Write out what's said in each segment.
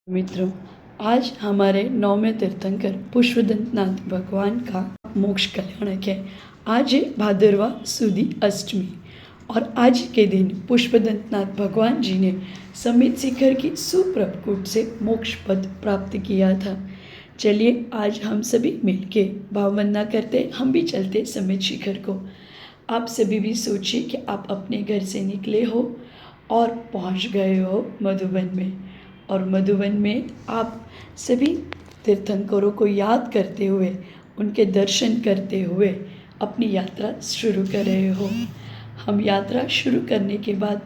मित्रों, आज हमारे 9वें तीर्थंकर पुष्पदंतनाथ भगवान का मोक्ष कल्याणक है। आज है भादरवा सुदी अष्टमी और आज के दिन पुष्पदंतनाथ भगवान जी ने समित शिखर की सुप्रभ कूट से मोक्ष पद प्राप्त किया था। चलिए आज हम सभी मिलके भाववंदना करते, हम भी चलते समित शिखर को। आप सभी भी सोचिए कि आप अपने घर से निकले हो और पहुंच गए हो मधुबन में, और मधुबन में आप सभी तीर्थंकरों को याद करते हुए, उनके दर्शन करते हुए अपनी यात्रा शुरू कर रहे हो। हम यात्रा शुरू करने के बाद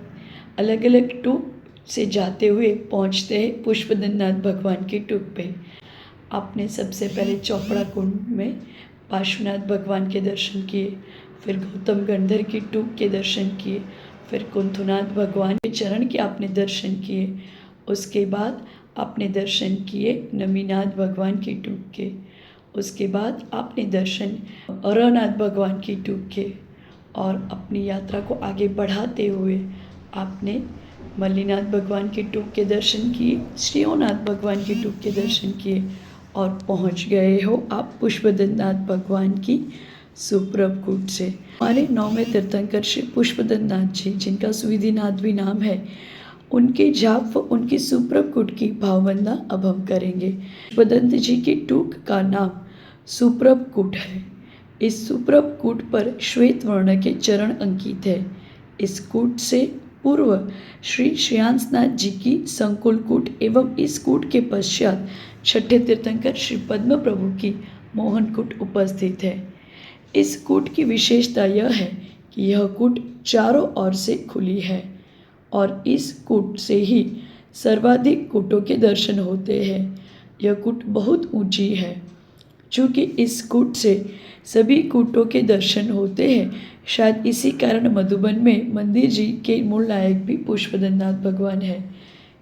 अलग अलग टूप से जाते हुए पहुंचते हैं पुष्पदंतनाथ भगवान की टूप पे। आपने सबसे पहले चौपड़ा कुंड में पार्श्वनाथ भगवान के दर्शन किए, फिर गौतम गंधर की टूप के दर्शन किए, फिर कुंथुनाथ भगवान के चरण के आपने दर्शन किए। उसके बाद आपने दर्शन किए नमीनाथ भगवान की टूप के। उसके बाद आपने दर्शन अरनाथ भगवान की टूप के, और अपनी यात्रा को आगे बढ़ाते हुए आपने मल्लीनाथ भगवान की टूप के दर्शन किए, श्रीओनाथ भगवान की टूप के दर्शन किए, और पहुंच गए हो आप पुष्पदंतनाथ भगवान की सुप्रभ कूट से। हमारे 9वें तीर्थंकर श्री पुष्पदंतनाथ जी, जिनका सुविधिनाथ भी नाम है, उनके जाप व उनकी सुप्रभ कूट की भाववंदना अब हम करेंगे। पुष्पदंत जी की टूक का नाम सुप्रभ कूट है। इस सुप्रभ कूट पर श्वेत वर्ण के चरण अंकित है। इस कूट से पूर्व श्री श्रेयांसनाथ जी की संकुल कूट एवं इस कूट के पश्चात छठे तीर्थंकर श्री पद्म प्रभु की मोहन कूट उपस्थित है। इस कूट की विशेषता यह है कि यह कूट चारों ओर से खुली है और इस कूट से ही सर्वाधिक कूटों के दर्शन होते हैं। यह कूट बहुत ऊंची है। चूँकि इस कूट से सभी कूटों के दर्शन होते हैं, शायद इसी कारण मधुबन में मंदिर जी के मूल नायक भी पुष्पदंतनाथ भगवान है।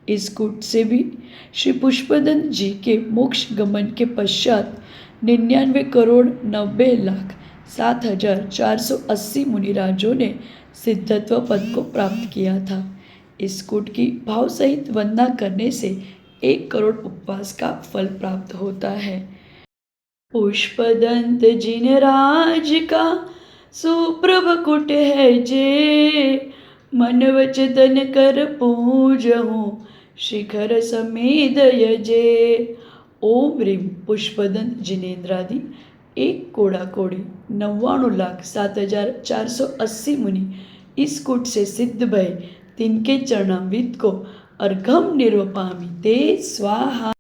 इस कूट से भी श्री पुष्पदंत जी के मोक्ष गमन के पश्चात 99,90,07,480 मुनिराजों ने सिद्धत्व पद को प्राप्त किया था। इस कूट की भाव सहित वंदना करने से 1 करोड़ उपवास का फल प्राप्त होता है। पुष्पदंत जिनराज का सुप्रभ कुट है जे, मन वच तन कर पूजहूँ शिखर समेत यजे। ओम ह्रीम पुष्पदंत जिनेन्द्रादि 1,99,07,480 मुनि इस कूट से सिद्ध भय, तिनके चरणामृत को अर्घम निरूपामि ते स्वाहा।